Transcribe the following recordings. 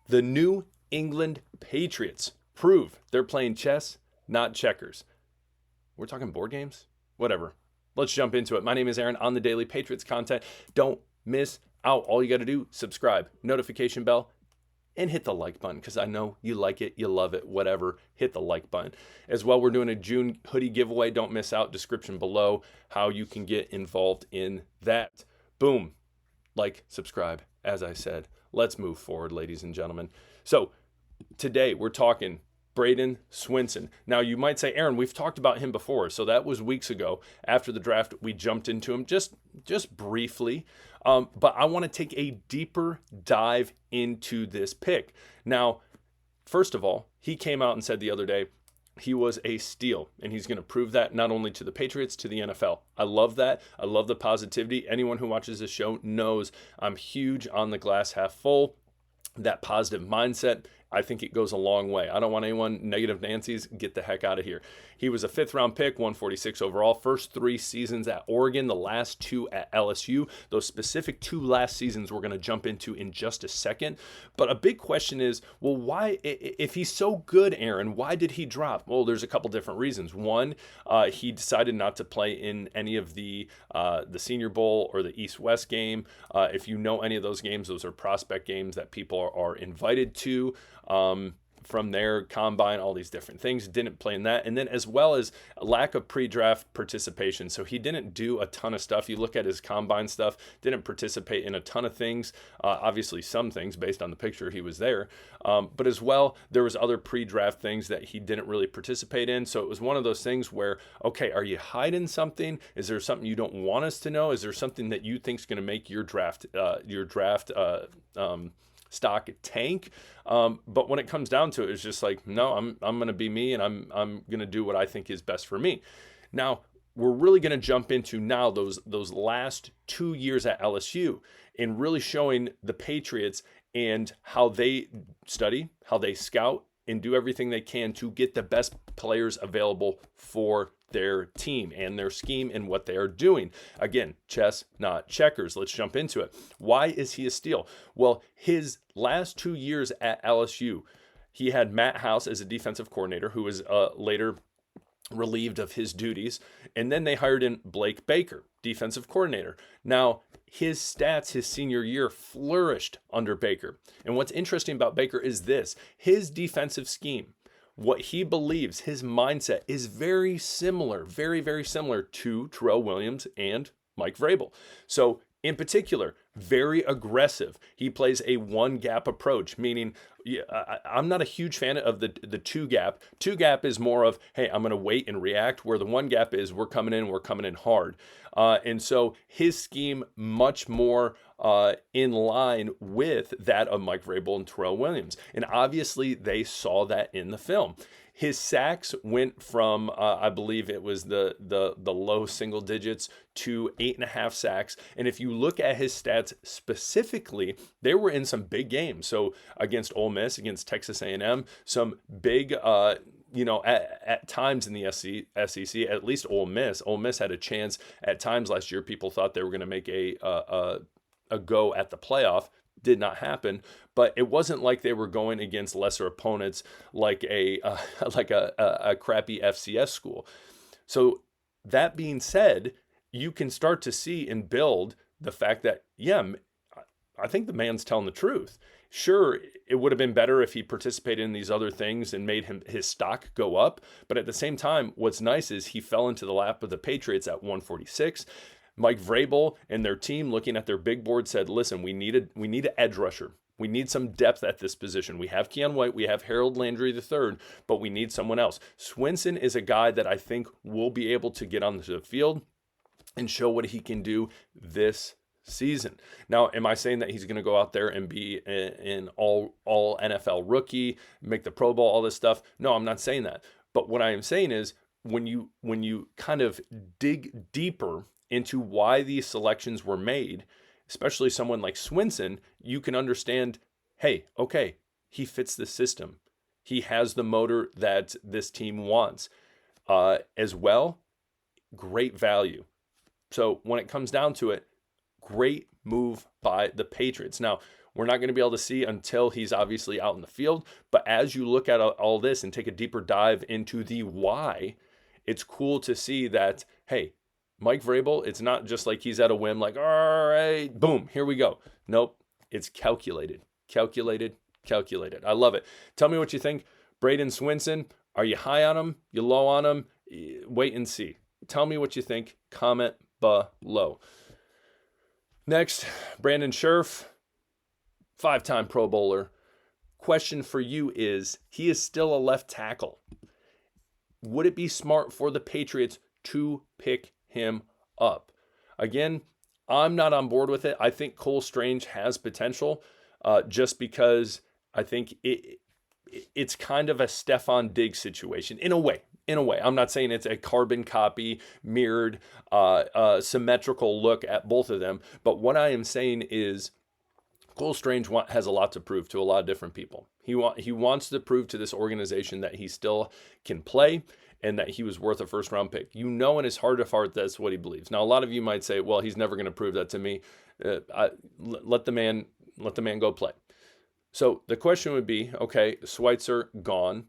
The New England Patriots prove they're playing chess, not checkers. We're talking board games? Whatever. Let's jump into it. My name is Aaron on the Daily Patriots content. Don't miss out. All you got to do, subscribe, notification bell, and hit the like button because I know you like it, you love it, whatever. Hit the like button. As well, we're doing a June hoodie giveaway. Don't miss out. Description below how you can get involved in that. Boom. Like, subscribe, as I said. Let's move forward, ladies and gentlemen. So today we're talking Braden Swinson. Now you might say, Aaron, we've talked about him before. So that was weeks ago. After the draft, we jumped into him just briefly. But I want to take a deeper dive into this pick. Now, first of all, he came out and said the other day, he was a steal, and he's going to prove that not only to the Patriots, to the NFL. I love that. I love the positivity. Anyone who watches this show knows I'm huge on the glass half full, that positive mindset. I think it goes a long way. I don't want anyone negative Nancy's. Get the heck out of here. He was a 5th-round pick, 146 overall. First 3 seasons at Oregon, the last 2 at LSU. Those specific 2 last seasons we're going to jump into in just a second. But a big question is, well, why, if he's so good, Aaron, why did he drop? Well, there's a couple different reasons. One, he decided not to play in any of the Senior Bowl or the East-West game. If you know any of those games, those are prospect games that people are invited to. From their combine, all these different things, didn't play in that. And then as well as a lack of pre-draft participation. So he didn't do a ton of stuff. You look at his combine stuff, didn't participate in a ton of things. Obviously some things based on the picture he was there. But as well, there was other pre-draft things that he didn't really participate in. So it was one of those things where, okay, are you hiding something? Is there something you don't want us to know? Is there something that you think is going to make your draft stock tank? But when it comes down to it, it's just like, no, I'm going to be me, and I'm going to do what I think is best for me. Now, we're really going to jump into now those last 2 years at LSU and really showing the Patriots and how they study, how they scout, and do everything they can to get the best players available for their team and their scheme and what they are doing. Again, chess, not checkers. Let's jump into it. Why is he a steal? Well, his last 2 years at LSU, he had Matt House as a defensive coordinator, who was later relieved of his duties. And then they hired in Blake Baker, defensive coordinator. Now, his stats his senior year flourished under Baker. And what's interesting about Baker is this: his defensive scheme, what he believes, his mindset is very similar, very, very similar to Terrell Williams and Mike Vrabel. So in particular, very aggressive. He plays a 1-gap approach, meaning I'm not a huge fan of the 2-gap. 2-gap is more of, hey, I'm going to wait and react, where the 1-gap is we're coming in hard. And so his scheme much more in line with that of Mike Vrabel and Terrell Williams. And obviously they saw that in the film. His sacks went from, I believe it was the low single digits to 8.5 sacks. And if you look at his stats specifically, they were in some big games. So against Ole Miss, against Texas A&M, some big, at times in the SEC, at least Ole Miss. Ole Miss had a chance at times last year. People thought they were going to make a go at the playoff. Did not happen, but it wasn't like they were going against lesser opponents like a crappy FCS school. So that being said, you can start to see and build the fact that, yeah, I think the man's telling the truth. Sure, it would have been better if he participated in these other things and made his stock go up. But at the same time, what's nice is he fell into the lap of the Patriots at 146. Mike Vrabel and their team, looking at their big board, said, listen, we need an edge rusher. We need some depth at this position. We have Keon White, we have Harold Landry III, but we need someone else. Swinson is a guy that I think will be able to get on the field and show what he can do this season. Now, am I saying that he's going to go out there and be an all NFL rookie, make the Pro Bowl, all this stuff? No, I'm not saying that. But what I am saying is when you kind of dig deeper into why these selections were made, especially someone like Swinson, you can understand, hey, okay, he fits the system. He has the motor that this team wants. As well, great value. So when it comes down to it, great move by the Patriots. Now, we're not going to be able to see until he's obviously out in the field. But as you look at all this and take a deeper dive into the why, it's cool to see that, hey, Mike Vrabel, it's not just like he's at a whim, like, all right, boom, here we go. Nope, it's calculated. I love it. Tell me what you think. Braden Swinson, are you high on him? You low on him? Wait and see. Tell me what you think. Comment below. Next, Brandon Scherff, 5-time Pro Bowler. Question for you is, he is still a left tackle. Would it be smart for the Patriots to pick him up? Again, I'm not on board with it. I think Cole Strange has potential, just because I think it's kind of a Stephon Diggs situation in a way. I'm not saying it's a carbon copy, mirrored, symmetrical look at both of them. But what I am saying is Cole Strange has a lot to prove to a lot of different people. He wants to prove to this organization that he still can play and that he was worth a first-round pick. You know, in his heart of heart, that's what he believes. Now, a lot of you might say, well, he's never going to prove that to me. Let the man go play. So the question would be, okay, Schweitzer gone.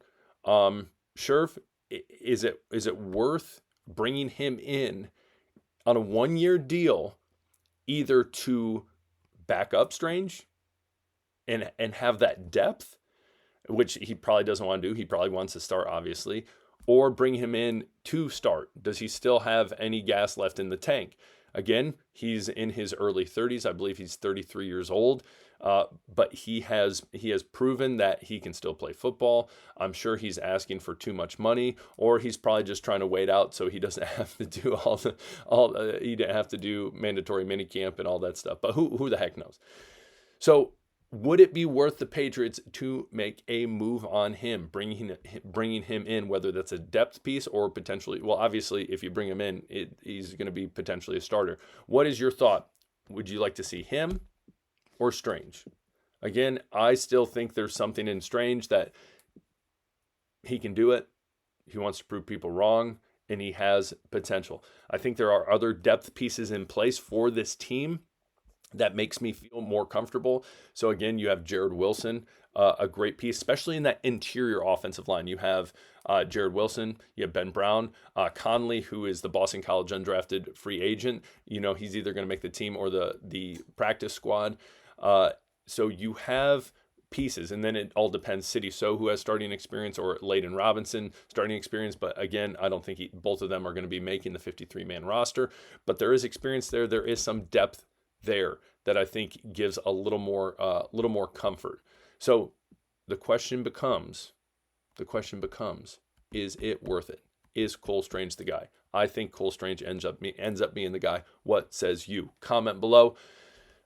Scherff, is it worth bringing him in on a 1-year deal, either to back up Strange and have that depth, which he probably doesn't want to do. He probably wants to start, obviously, or bring him in to start. Does he still have any gas left in the tank? Again, he's in his early 30s. I believe he's 33 years old. But he has proven that he can still play football. I'm sure he's asking for too much money, or he's probably just trying to wait out so he doesn't have to do he didn't have to do mandatory minicamp and all that stuff. But who the heck knows? So would it be worth the Patriots to make a move on him, bringing him in, whether that's a depth piece or potentially, well, obviously, if you bring him in, he's going to be potentially a starter. What is your thought? Would you like to see him or Strange? Again, I still think there's something in Strange that he can do it. He wants to prove people wrong, and he has potential. I think there are other depth pieces in place for this team that makes me feel more comfortable. So again, you have Jared Wilson, a great piece, especially in that interior offensive line. You have Jared Wilson, you have Ben Brown, Conley, who is the Boston College undrafted free agent. You know, he's either going to make the team or the practice squad. So you have pieces, and then it all depends. City So, who has starting experience, or Layden Robinson starting experience. But again, I don't think both of them are going to be making the 53-man roster. But there is experience there. There is some depth there that I think gives a little more comfort. So the question becomes, is it worth it? Is Cole Strange the guy? I think Cole Strange ends up being the guy. What says you? Comment below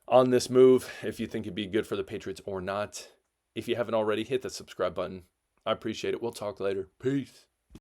on this move if you think it'd be good for the Patriots or not. If you haven't already, hit the subscribe button. I appreciate it. We'll talk later. Peace.